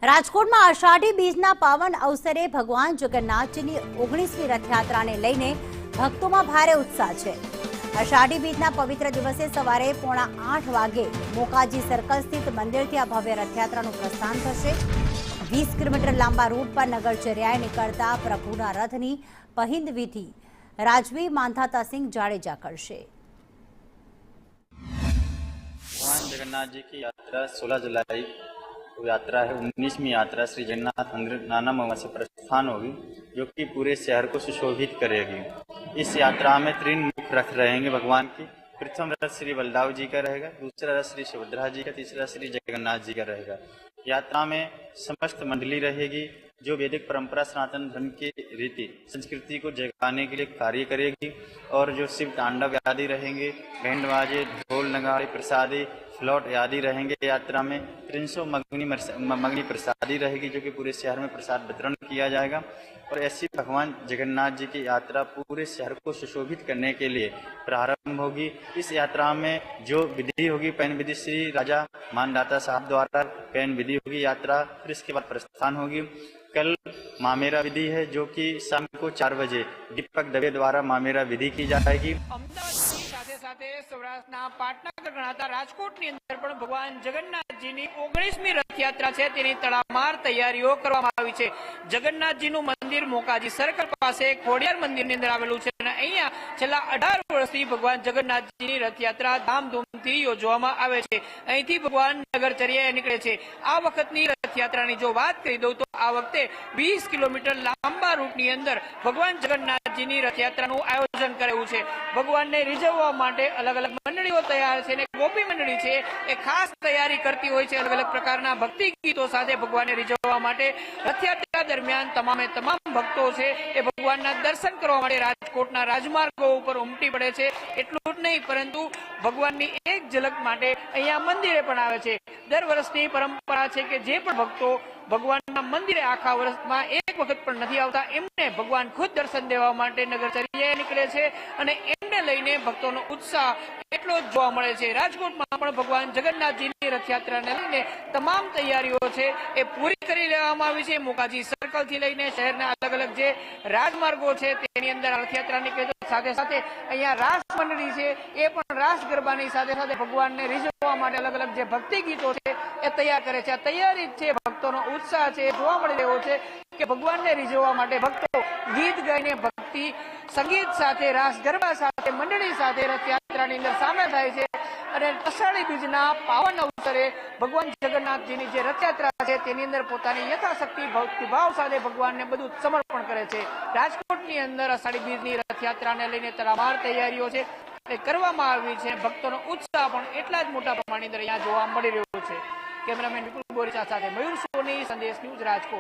રાજકોટમાં અષાઢી બીજના પાવન અવસરે ભગવાન જગન્નાથજીની 19મી રથયાત્રાને લઈને ભક્તોમાં ભારે ઉત્સાહ છે। અષાઢી બીજના પવિત્ર દિવસે સવારે 7:45 વાગે મોકાજી સર્કલ સ્થિત મંદિરથી આ ભવ્ય રથયાત્રાનું પ્રસ્થાન થશે। 20 કિલોમીટર લાંબા રૂટ પર નગરચર્યાએ નીકળતા પ્રભુના રથની પહિંદ વિધિ રાજવી માંધાતાસિંહ જાડેજા करશે। भगवान जगन्नाथ जी की यात्रा 16 जुलाई को यात्रा है। 19वीं यात्रा श्री जगन्नाथ नाना मवा से प्रस्थान होगी, जो कि पूरे शहर को सुशोभित करेगी। इस यात्रा में 3 मुख्य रथ रहेंगे भगवान की। प्रथम रथ श्री बलदाव जी का रहेगा, दूसरा रथ श्री सुभद्रा जी का, तीसरा श्री जगन्नाथ जी का रहेगा। यात्रा में समस्त मंडली रहेगी, जो वैदिक परंपरा सनातन धर्म की रीति संस्कृति को जगाने के लिए कार्य करेगी। और जो शिव तांडव आदि रहेंगे, बैंड बाजे, ढोल नगाड़े, प्रसादी, फ्लॉट आदि रहेंगे। यात्रा में 300 मगनी प्रसादी रहेगी, जो कि पूरे शहर में प्रसाद वितरण किया जाएगा। और ऐसी भगवान जगन्नाथ जी की यात्रा पूरे शहर को सुशोभित करने के लिए प्रारंभ होगी। इस यात्रा में जो विधि होगी, पैन विधि श्री राजा मानदाता साहब द्वारा पैन विधि होगी यात्रा, फिर इसके बाद प्रस्थान होगी। कल मामेरा विधि है, जो कि शाम को 4 बजे दीपक दवे द्वारा मामेरा विधि की जाएगी। सौराष्ट्रना पाटनगर गणाता राजकोटनी अंदर पण भगवान जगन्नाथजीनी 19મી रथयात्रा छे तेनी तड़ामार तैयारीओ करवामां आवी छे। जगन्नाथजीनुं मंदिर मोकाजी सर्कल पासे खोडियार मंदिरनी अंदर आवेलुं छे अने अहींया छेल्ला 18 वर्षथी भगवान जगन्नाथजीनी रथयात्रा धामधूमथी योजवामां आवे छे। અહીંથી ભગવાન નગરચર્યાએ નીકળે છે। આ વખતની રથયાત્રાની જો વાત કરી દઉં તો આ વખતે 20 કિલોમીટર લાંબા રૂટની અંદર ભગવાન જગન્નાથજીની રથયાત્રાનું આયોજન કરેલું છે। ભગવાનને રીઝવવા માટે અલગ અલગ મંડળીઓ તૈયાર છે અને ગોપી મંડળી છે એ ખાસ તૈયારી કરતી હોય છે। અલગ અલગ પ્રકારના ભક્તિ ગીતો સાથે ભગવાનને રીઝવવા માટે રથયાત્રા દરમિયાન તમામે તમામ ભક્તો છે એ ભગવાનના દર્શન કરવા માટે રાજકોટના રાજમાર્ગો ઉપર ઉમટી પડે છે। એટલું જ નહીં, પરંતુ ભગવાનની એક ઝલક માટે અહીંયા મંદિરે પણ આવે છે। દર વર્ષની પરંપરા છે કે જે પણ ભક્તો ભગવાનના મંદિરે આખા વર્ષમાં એક વખત પણ નથી આવતા, એમને ભગવાન ખુદ દર્શન દેવા માટે નગરચર્યાએ નીકળે છે અને એમને લઈને ભક્તોનો ઉત્સાહ એટલો જ જોવા મળે છે। રાજકોટમાં પણ ભગવાન જગન્નાથજીની રથયાત્રાને લઈને તમામ તૈયારીઓ છે એ પૂરી કરી લેવામાં આવી છે। મોકાજી સર્કલથી લઈને શહેરના અલગ અલગ જે રાજમાર્ગો છે તેની અંદર રથયાત્રા નીકળે છે। સાથે સાથે અહીંયા રાસ મંડળી છે એ પણ રાસ ગરબાની સાથે સાથે ભગવાનને રીઝવવા માટે અલગ અલગ જે ભક્તિ ગીતો છે એ તૈયાર કરે છે। આ તૈયારી છે, ભક્તોનો ઉત્સાહ છે જોવા મળી રહ્યો છે કે ભગવાનને રીઝવવા માટે ભક્તો ગીત ગાઈને ભક્તિ સંગીત સાથે રાસ ગરબા સાથે મંડળી સાથે રથયાત્રાની અંદર સામેલ થાય છે। અને અષાઢી બીજના પાવન અવસરે ભગવાન જગન્નાથજીની જે રથયાત્રા છે તેની અંદર પોતાની યથાશક્તિ ભક્તિભાવ સાથે ભગવાનને બધું સમર્પણ કરે છે। રાજકોટની અંદર અષાઢી બીજની રથયાત્રાને લઈને તડામાર તૈયારીઓ છે એ કરવામાં આવી છે। ભક્તોનો ઉત્સાહ પણ એટલા જ મોટા પ્રમાણની અંદર અહીંયા જોવા મળી રહ્યો છે। કેમેરામેન વિપુલ બોરીચા સાથે મયુર સોની, સંદેશ ન્યૂઝ, રાજકોટ।